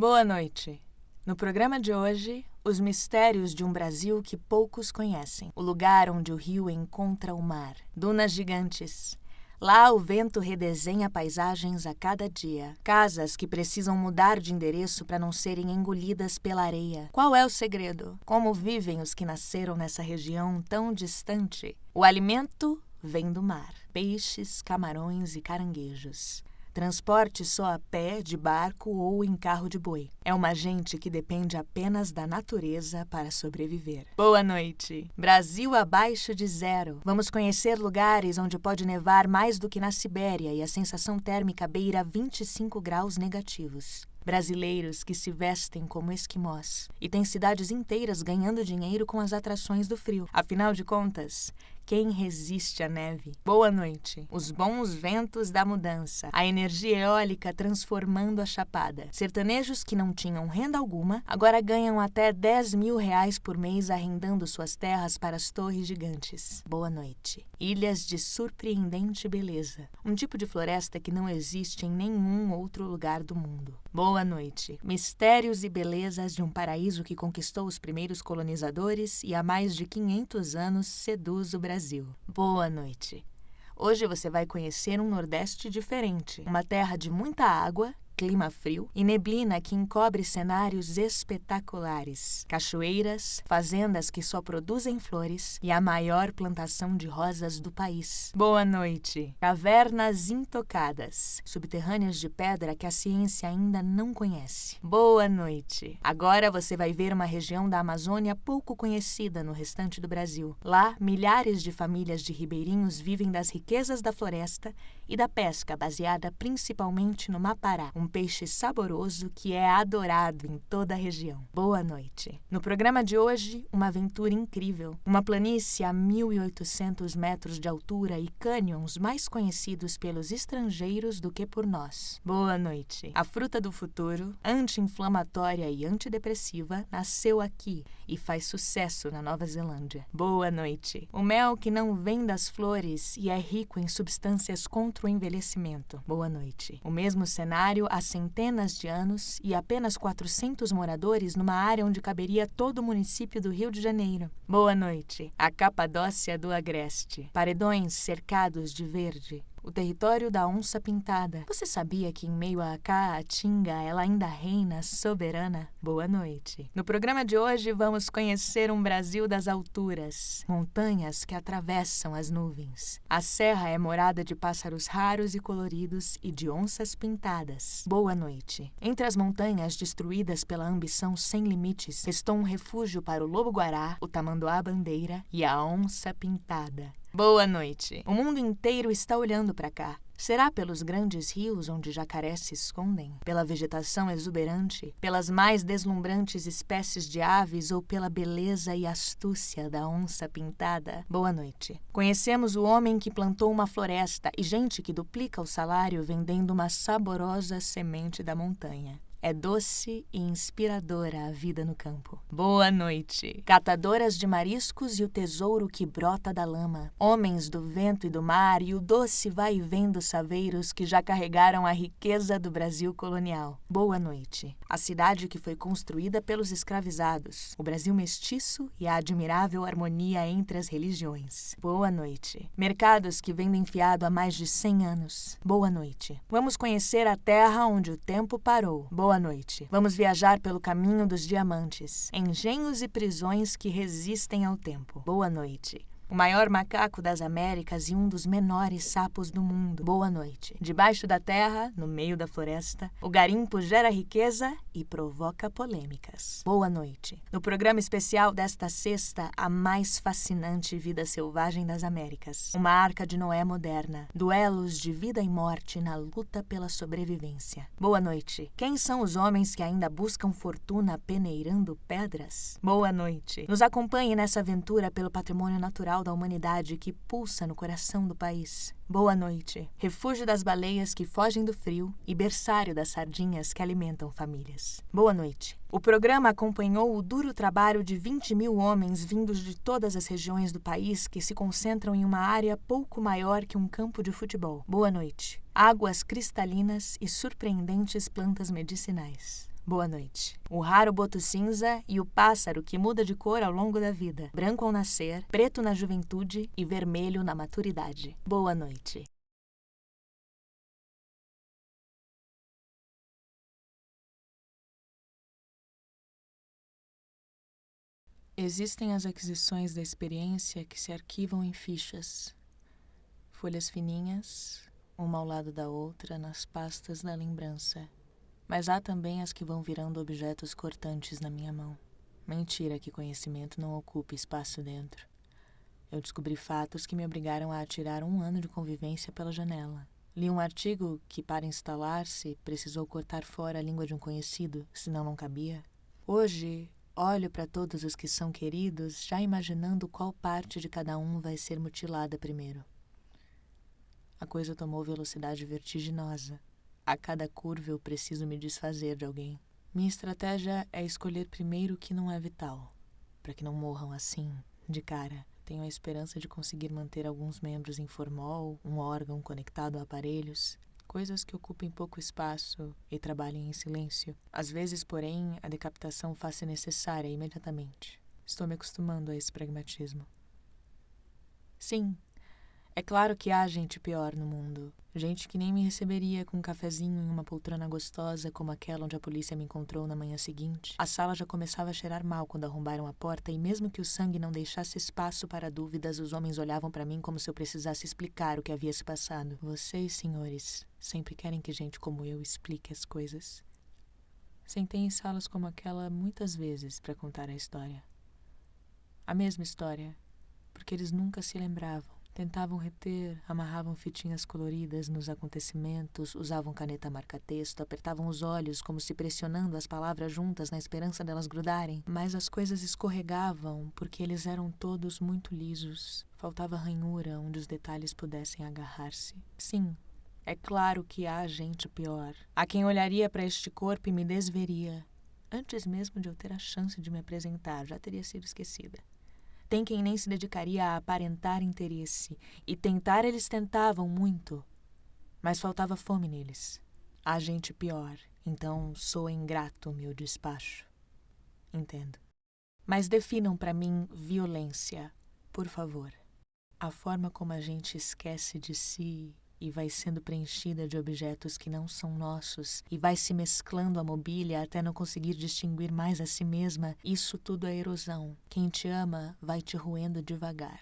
Boa noite. No programa de hoje, os mistérios de um Brasil que poucos conhecem. O lugar onde o rio encontra o mar. Dunas gigantes. Lá o vento redesenha paisagens a cada dia. Casas que precisam mudar de endereço para não serem engolidas pela areia. Qual é o segredo? Como vivem os que nasceram nessa região tão distante? O alimento vem do mar. Peixes, camarões e caranguejos. Transporte só a pé, de barco ou em carro de boi. É uma gente que depende apenas da natureza para sobreviver. Boa noite. Brasil abaixo de zero. Vamos conhecer lugares onde pode nevar mais do que na Sibéria e a sensação térmica beira 25 graus negativos. Brasileiros que se vestem como esquimós. E tem cidades inteiras ganhando dinheiro com as atrações do frio. Afinal de contas, quem resiste à neve? Boa noite. Os bons ventos da mudança. A energia eólica transformando a chapada. Sertanejos que não tinham renda alguma, agora ganham até R$10.000 por mês arrendando suas terras para as torres gigantes. Boa noite. Ilhas de surpreendente beleza. Um tipo de floresta que não existe em nenhum outro lugar do mundo. Boa noite. Mistérios e belezas de um paraíso que conquistou os primeiros colonizadores e há mais de 500 anos seduz o Brasil. Boa noite. Hoje você vai conhecer um Nordeste diferente. Uma terra de muita água, clima frio e neblina que encobre cenários espetaculares. Cachoeiras, fazendas que só produzem flores e a maior plantação de rosas do país. Boa noite. Cavernas intocadas, subterrâneas de pedra que a ciência ainda não conhece. Boa noite. Agora você vai ver uma região da Amazônia pouco conhecida no restante do Brasil. Lá, milhares de famílias de ribeirinhos vivem das riquezas da floresta e da pesca baseada principalmente no mapará, um peixe saboroso que é adorado em toda a região. Boa noite. No programa de hoje, uma aventura incrível. Uma planície a 1.800 metros de altura e cânions mais conhecidos pelos estrangeiros do que por nós. Boa noite. A fruta do futuro, anti-inflamatória e antidepressiva, nasceu aqui e faz sucesso na Nova Zelândia. Boa noite. O mel que não vem das flores e é rico em substâncias contra o envelhecimento. Boa noite. O mesmo cenário há centenas de anos e apenas 400 moradores numa área onde caberia todo o município do Rio de Janeiro. Boa noite. A Capadócia do Agreste. Paredões cercados de verde. O território da onça pintada. Você sabia que em meio à caatinga ela ainda reina soberana? Boa noite. No programa de hoje vamos conhecer um Brasil das alturas. Montanhas que atravessam as nuvens. A serra é morada de pássaros raros e coloridos e de onças pintadas. Boa noite. Entre as montanhas destruídas pela ambição sem limites, restou um refúgio para o lobo-guará, o tamanduá-bandeira e a onça pintada. Boa noite. O mundo inteiro está olhando para cá. Será pelos grandes rios onde jacarés se escondem? Pela vegetação exuberante? Pelas mais deslumbrantes espécies de aves ou pela beleza e astúcia da onça pintada? Boa noite. Conhecemos o homem que plantou uma floresta e gente que duplica o salário vendendo uma saborosa semente da montanha. É doce e inspiradora a vida no campo. Boa noite. Catadoras de mariscos e o tesouro que brota da lama. Homens do vento e do mar e o doce vai e vem dos saveiros que já carregaram a riqueza do Brasil colonial. Boa noite. A cidade que foi construída pelos escravizados. O Brasil mestiço e a admirável harmonia entre as religiões. Boa noite. Mercados que vendem fiado há mais de 100 anos. Boa noite. Vamos conhecer a terra onde o tempo parou. Boa noite. Vamos viajar pelo caminho dos diamantes. Engenhos e prisões que resistem ao tempo. Boa noite. O maior macaco das Américas e um dos menores sapos do mundo. Boa noite. Debaixo da terra, no meio da floresta, o garimpo gera riqueza e provoca polêmicas. Boa noite. No programa especial desta sexta, a mais fascinante vida selvagem das Américas. Uma arca de Noé moderna. Duelos de vida e morte na luta pela sobrevivência. Boa noite. Quem são os homens que ainda buscam fortuna peneirando pedras? Boa noite. Nos acompanhe nessa aventura pelo patrimônio natural da humanidade que pulsa no coração do país. Boa noite. Refúgio das baleias que fogem do frio e berçário das sardinhas que alimentam famílias. Boa noite. O programa acompanhou o duro trabalho de 20.000 homens vindos de todas as regiões do país que se concentram em uma área pouco maior que um campo de futebol. Boa noite. Águas cristalinas e surpreendentes plantas medicinais. Boa noite. O raro boto cinza e o pássaro que muda de cor ao longo da vida. Branco ao nascer, preto na juventude e vermelho na maturidade. Boa noite. Existem as aquisições da experiência que se arquivam em fichas. Folhas fininhas, uma ao lado da outra, nas pastas da lembrança. Mas há também as que vão virando objetos cortantes na minha mão. Mentira que conhecimento não ocupe espaço dentro. Eu descobri fatos que me obrigaram a atirar 1 ano de convivência pela janela. Li um artigo que, para instalar-se, precisou cortar fora a língua de um conhecido, senão não cabia. Hoje, olho para todos os que são queridos, já imaginando qual parte de cada um vai ser mutilada primeiro. A coisa tomou velocidade vertiginosa. A cada curva eu preciso me desfazer de alguém. Minha estratégia é escolher primeiro o que não é vital, para que não morram assim, de cara. Tenho a esperança de conseguir manter alguns membros em formol, um órgão conectado a aparelhos, coisas que ocupem pouco espaço e trabalhem em silêncio. Às vezes, porém, a decapitação faz-se necessária imediatamente. Estou me acostumando a esse pragmatismo. Sim, é claro que há gente pior no mundo. Gente que nem me receberia com um cafezinho em uma poltrona gostosa como aquela onde a polícia me encontrou na manhã seguinte. A sala já começava a cheirar mal quando arrombaram a porta e mesmo que o sangue não deixasse espaço para dúvidas, os homens olhavam para mim como se eu precisasse explicar o que havia se passado. Vocês, senhores, sempre querem que gente como eu explique as coisas. Sentei em salas como aquela muitas vezes para contar a história. A mesma história, porque eles nunca se lembravam. Tentavam reter, amarravam fitinhas coloridas nos acontecimentos, usavam caneta marca-texto, apertavam os olhos como se pressionando as palavras juntas na esperança delas grudarem. Mas as coisas escorregavam porque eles eram todos muito lisos. Faltava ranhura onde os detalhes pudessem agarrar-se. Sim, é claro que há gente pior. Há quem olharia para este corpo e me desveria. Antes mesmo de eu ter a chance de me apresentar, já teria sido esquecida. Tem quem nem se dedicaria a aparentar interesse, e tentar eles tentavam muito, mas faltava fome neles. Há gente pior, então sou ingrato meu despacho. Entendo. Mas definam para mim violência, por favor. A forma como a gente esquece de si e vai sendo preenchida de objetos que não são nossos e vai se mesclando a mobília até não conseguir distinguir mais a si mesma, isso tudo é erosão. Quem te ama vai te roendo devagar.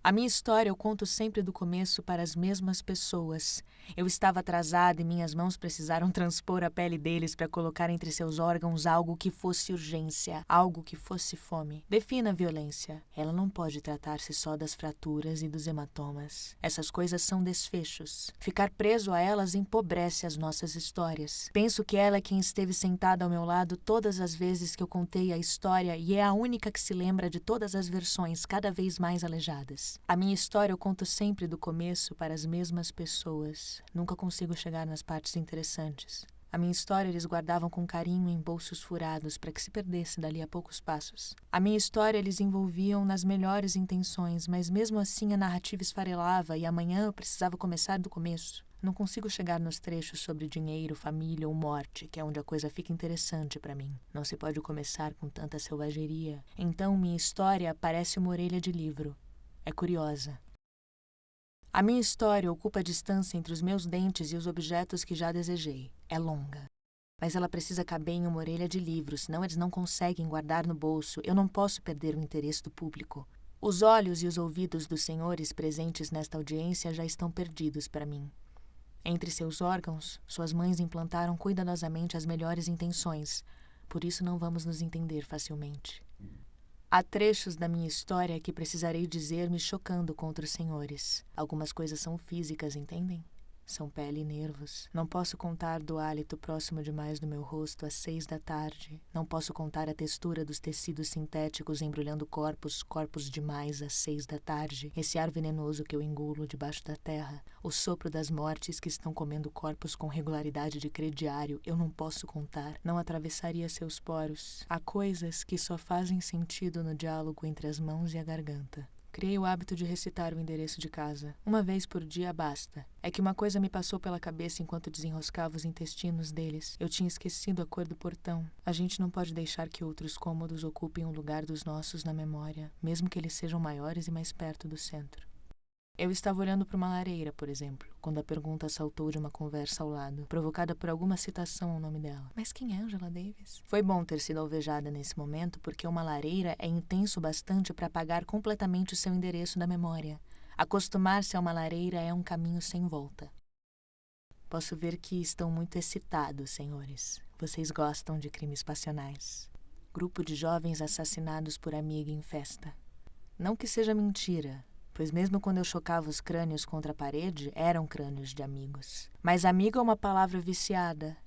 A minha história eu conto sempre do começo para as mesmas pessoas. Eu estava atrasada e minhas mãos precisaram transpor a pele deles para colocar entre seus órgãos algo que fosse urgência, algo que fosse fome. Defina a violência. Ela não pode tratar-se só das fraturas e dos hematomas. Essas coisas são desfechos. Ficar preso a elas empobrece as nossas histórias. Penso que ela é quem esteve sentada ao meu lado todas as vezes que eu contei a história e é a única que se lembra de todas as versões cada vez mais aleijadas. A minha história eu conto sempre do começo para as mesmas pessoas. Nunca consigo chegar nas partes interessantes. A minha história eles guardavam com carinho em bolsos furados para que se perdesse dali a poucos passos. A minha história eles envolviam nas melhores intenções, mas mesmo assim a narrativa esfarelava e amanhã eu precisava começar do começo. Não consigo chegar nos trechos sobre dinheiro, família ou morte, que é onde a coisa fica interessante para mim. Não se pode começar com tanta selvageria. Então minha história parece uma orelha de livro. É curiosa. A minha história ocupa a distância entre os meus dentes e os objetos que já desejei. É longa. Mas ela precisa caber em uma orelha de livro, senão eles não conseguem guardar no bolso. Eu não posso perder o interesse do público. Os olhos e os ouvidos dos senhores presentes nesta audiência já estão perdidos para mim. Entre seus órgãos, suas mães implantaram cuidadosamente as melhores intenções. Por isso não vamos nos entender facilmente. Há trechos da minha história que precisarei dizer me chocando contra os senhores. Algumas coisas são físicas, entendem? São pele e nervos. Não posso contar do hálito próximo demais do meu rosto às 6 da tarde. Não posso contar a textura dos tecidos sintéticos embrulhando corpos demais às 6 da tarde. Esse ar venenoso que eu engulo debaixo da terra. O sopro das mortes que estão comendo corpos com regularidade de crediário. Eu não posso contar. Não atravessaria seus poros. Há coisas que só fazem sentido no diálogo entre as mãos e a garganta. Criei o hábito de recitar o endereço de casa. Uma vez por dia basta. É que uma coisa me passou pela cabeça enquanto desenroscava os intestinos deles. Eu tinha esquecido a cor do portão. A gente não pode deixar que outros cômodos ocupem o lugar dos nossos na memória, mesmo que eles sejam maiores e mais perto do centro. Eu estava olhando para uma lareira, por exemplo, quando a pergunta saltou de uma conversa ao lado, provocada por alguma citação ao nome dela. Mas quem é Angela Davis? Foi bom ter sido alvejada nesse momento, porque uma lareira é intenso bastante para apagar completamente o seu endereço da memória. Acostumar-se a uma lareira é um caminho sem volta. Posso ver que estão muito excitados, senhores. Vocês gostam de crimes passionais. Grupo de jovens assassinados por amiga em festa. Não que seja mentira, pois mesmo quando eu chocava os crânios contra a parede, eram crânios de amigos. Mas amigo é uma palavra viciada.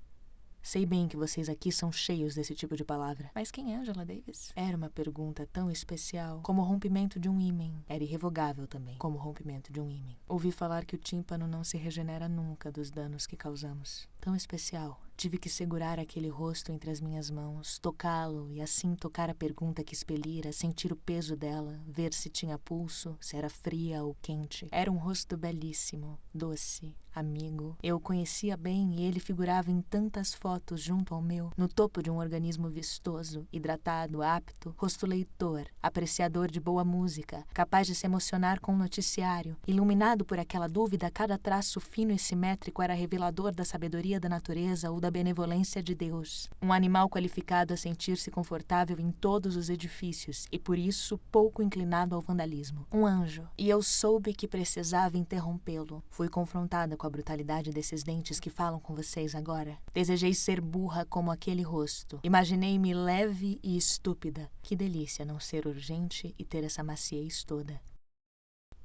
Sei bem que vocês aqui são cheios desse tipo de palavra. Mas quem é Angela Davis? Era uma pergunta tão especial, como o rompimento de um ímã. Era irrevogável também, como o rompimento de um ímã. Ouvi falar que o tímpano não se regenera nunca dos danos que causamos. Tão especial. Tive que segurar aquele rosto entre as minhas mãos, tocá-lo e assim tocar a pergunta que expelira, sentir o peso dela, ver se tinha pulso, se era fria ou quente. Era um rosto belíssimo, doce, amigo. Eu o conhecia bem e ele figurava em tantas fotos junto ao meu, no topo de um organismo vistoso, hidratado, apto, rosto leitor, apreciador de boa música, capaz de se emocionar com um noticiário. Iluminado por aquela dúvida, cada traço fino e simétrico era revelador da sabedoria da natureza ou da benevolência de Deus. Um animal qualificado a sentir-se confortável em todos os edifícios e, por isso, pouco inclinado ao vandalismo. Um anjo. E eu soube que precisava interrompê-lo. Fui confrontada com a brutalidade desses dentes que falam com vocês agora. Desejei ser burra como aquele rosto. Imaginei-me leve e estúpida. Que delícia não ser urgente e ter essa maciez toda.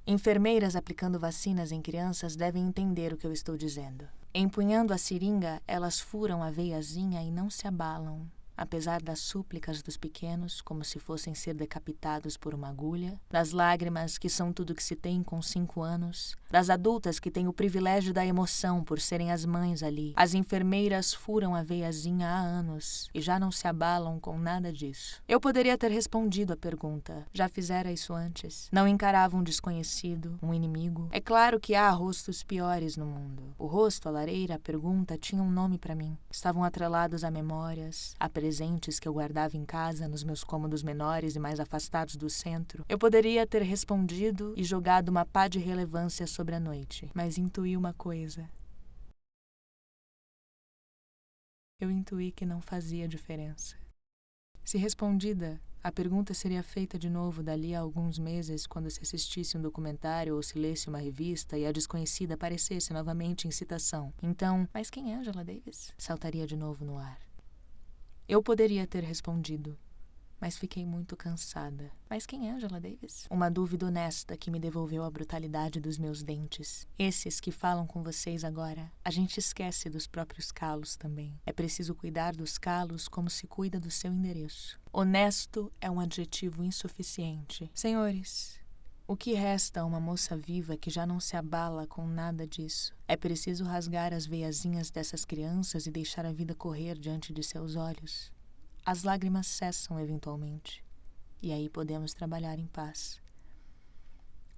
Enfermeiras aplicando vacinas em crianças devem entender o que eu estou dizendo. Empunhando a seringa, elas furam a veiazinha e não se abalam, apesar das súplicas dos pequenos, como se fossem ser decapitados por uma agulha, das lágrimas, que são tudo que se tem com 5 anos, das adultas que têm o privilégio da emoção por serem as mães ali. As enfermeiras furam a veiazinha há anos e já não se abalam com nada disso. Eu poderia ter respondido à pergunta. Já fizera isso antes. Não encarava um desconhecido, um inimigo. É claro que há rostos piores no mundo. O rosto, a lareira, a pergunta tinham um nome para mim. Estavam atrelados a memórias, a presentes que eu guardava em casa, nos meus cômodos menores e mais afastados do centro. Eu poderia ter respondido e jogado uma pá de relevância sobre a noite, mas intuí uma coisa. Eu intuí que não fazia diferença. Se respondida, a pergunta seria feita de novo dali a alguns meses, quando se assistisse um documentário ou se lesse uma revista e a desconhecida aparecesse novamente em citação. Então, mas quem é Angela Davis? Saltaria de novo no ar. Eu poderia ter respondido, mas fiquei muito cansada. Mas quem é Angela Davis? Uma dúvida honesta que me devolveu a brutalidade dos meus dentes. Esses que falam com vocês agora. A gente esquece dos próprios calos também. É preciso cuidar dos calos como se cuida do seu endereço. Honesto é um adjetivo insuficiente. Senhores, o que resta a uma moça viva que já não se abala com nada disso? É preciso rasgar as veiazinhas dessas crianças e deixar a vida correr diante de seus olhos. As lágrimas cessam eventualmente, e aí podemos trabalhar em paz.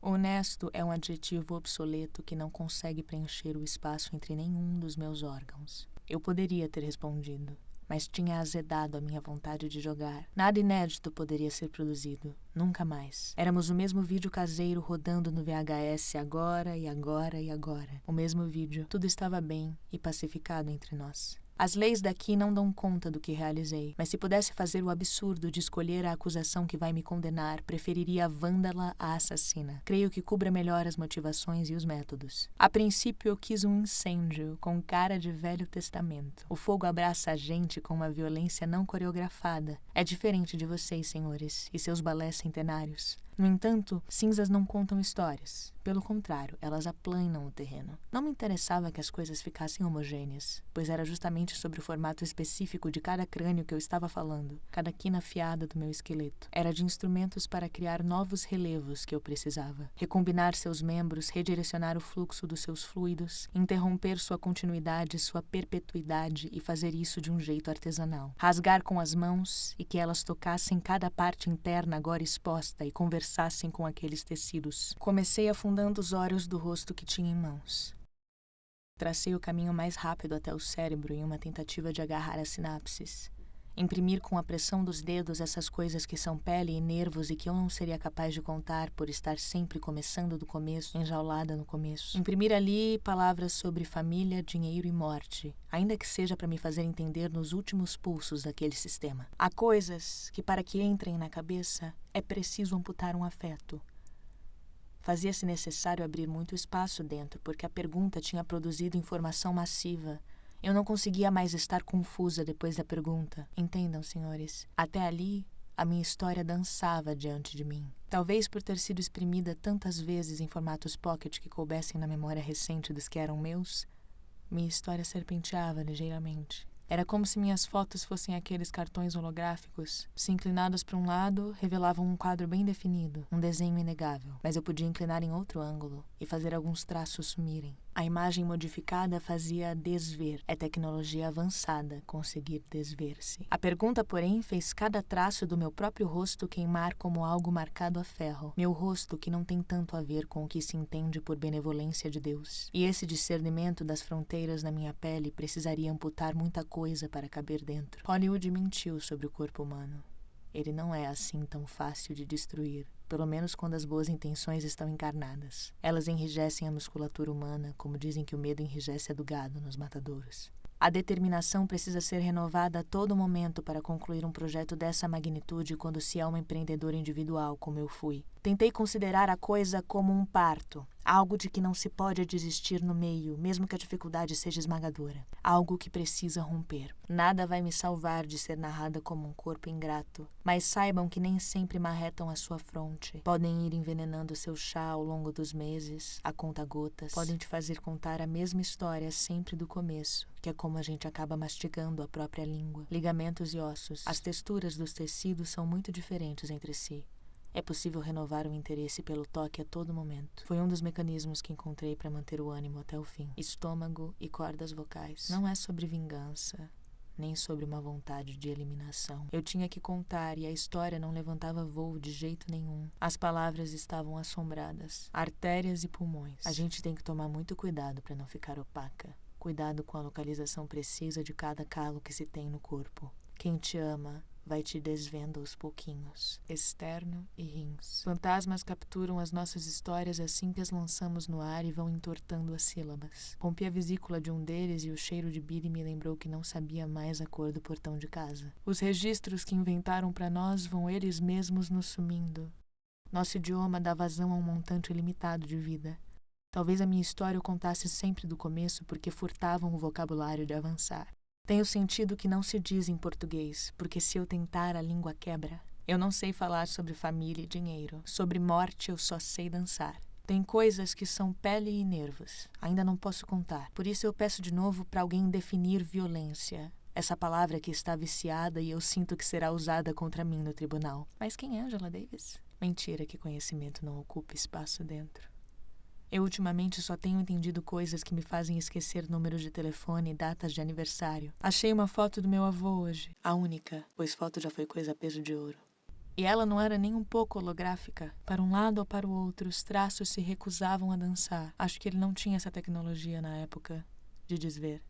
Honesto é um adjetivo obsoleto que não consegue preencher o espaço entre nenhum dos meus órgãos. Eu poderia ter respondido, mas tinha azedado a minha vontade de jogar. Nada inédito poderia ser produzido, nunca mais. Éramos o mesmo vídeo caseiro rodando no VHS agora e agora e agora. O mesmo vídeo. Tudo estava bem e pacificado entre nós. As leis daqui não dão conta do que realizei, mas se pudesse fazer o absurdo de escolher a acusação que vai me condenar, preferiria a vândala à assassina. Creio que cubra melhor as motivações e os métodos. A princípio eu quis um incêndio com cara de Velho Testamento. O fogo abraça a gente com uma violência não coreografada. É diferente de vocês, senhores, e seus balés centenários. No entanto, cinzas não contam histórias. Pelo contrário, elas aplanam o terreno. Não me interessava que as coisas ficassem homogêneas, pois era justamente sobre o formato específico de cada crânio que eu estava falando, cada quina afiada do meu esqueleto. Era de instrumentos para criar novos relevos que eu precisava. Recombinar seus membros, redirecionar o fluxo dos seus fluidos, interromper sua continuidade, sua perpetuidade e fazer isso de um jeito artesanal. Rasgar com as mãos e que elas tocassem cada parte interna agora exposta e conversassem com aqueles tecidos. Comecei afundando os óleos do rosto que tinha em mãos. Tracei o caminho mais rápido até o cérebro em uma tentativa de agarrar as sinapses. Imprimir com a pressão dos dedos essas coisas que são pele e nervos e que eu não seria capaz de contar por estar sempre começando do começo, enjaulada no começo. Imprimir ali palavras sobre família, dinheiro e morte, ainda que seja para me fazer entender nos últimos pulsos daquele sistema. Há coisas que, para que entrem na cabeça, é preciso amputar um afeto. Fazia-se necessário abrir muito espaço dentro, porque a pergunta tinha produzido informação massiva. Eu não conseguia mais estar confusa depois da pergunta. Entendam, senhores. Até ali, a minha história dançava diante de mim. Talvez por ter sido exprimida tantas vezes em formatos pocket que coubessem na memória recente dos que eram meus, minha história serpenteava ligeiramente. Era como se minhas fotos fossem aqueles cartões holográficos. Se inclinados para um lado, revelavam um quadro bem definido, um desenho inegável. Mas eu podia inclinar em outro ângulo e fazer alguns traços sumirem. A imagem modificada fazia desver. É tecnologia avançada conseguir desver-se. A pergunta, porém, fez cada traço do meu próprio rosto queimar como algo marcado a ferro. Meu rosto que não tem tanto a ver com o que se entende por benevolência de Deus. E esse discernimento das fronteiras na minha pele precisaria amputar muita coisa para caber dentro. Hollywood mentiu sobre o corpo humano. Ele não é assim tão fácil de destruir, pelo menos quando as boas intenções estão encarnadas. Elas enrijecem a musculatura humana, como dizem que o medo enrijece a do gado nos matadouros. A determinação precisa ser renovada a todo momento para concluir um projeto dessa magnitude quando se é uma empreendedora individual, como eu fui. Tentei considerar a coisa como um parto, algo de que não se pode desistir no meio, mesmo que a dificuldade seja esmagadora. Algo que precisa romper. Nada vai me salvar de ser narrada como um corpo ingrato, mas saibam que nem sempre marretam a sua fronte. Podem ir envenenando seu chá ao longo dos meses, a conta-gotas. Podem te fazer contar a mesma história sempre do começo, que é como a gente acaba mastigando a própria língua. Ligamentos e ossos. As texturas dos tecidos são muito diferentes entre si. É possível renovar o interesse pelo toque a todo momento. Foi um dos mecanismos que encontrei para manter o ânimo até o fim. Estômago e cordas vocais. Não é sobre vingança, nem sobre uma vontade de eliminação. Eu tinha que contar e a história não levantava voo de jeito nenhum. As palavras estavam assombradas. Artérias e pulmões. A gente tem que tomar muito cuidado para não ficar opaca. Cuidado com a localização precisa de cada calo que se tem no corpo. Quem te ama vai te desvendo aos pouquinhos. Externo e rins. Fantasmas capturam as nossas histórias assim que as lançamos no ar e vão entortando as sílabas. Rompi a vesícula de um deles e o cheiro de bile me lembrou que não sabia mais a cor do portão de casa. Os registros que inventaram para nós vão eles mesmos nos sumindo. Nosso idioma dá vazão a um montante ilimitado de vida. Talvez a minha história eu contasse sempre do começo porque furtavam o vocabulário de avançar. Tenho sentido que não se diz em português, porque se eu tentar a língua quebra. Eu não sei falar sobre família e dinheiro. Sobre morte eu só sei dançar. Tem coisas que são pele e nervos. Ainda não posso contar. Por isso eu peço de novo para alguém definir violência. Essa palavra que está viciada e eu sinto que será usada contra mim no tribunal. Mas quem é Angela Davis? Mentira que conhecimento não ocupa espaço dentro. Eu ultimamente só tenho entendido coisas que me fazem esquecer números de telefone e datas de aniversário. Achei uma foto do meu avô hoje. A única, pois foto já foi coisa a peso de ouro. E ela não era nem um pouco holográfica. Para um lado ou para o outro, os traços se recusavam a dançar. Acho que ele não tinha essa tecnologia na época de desver.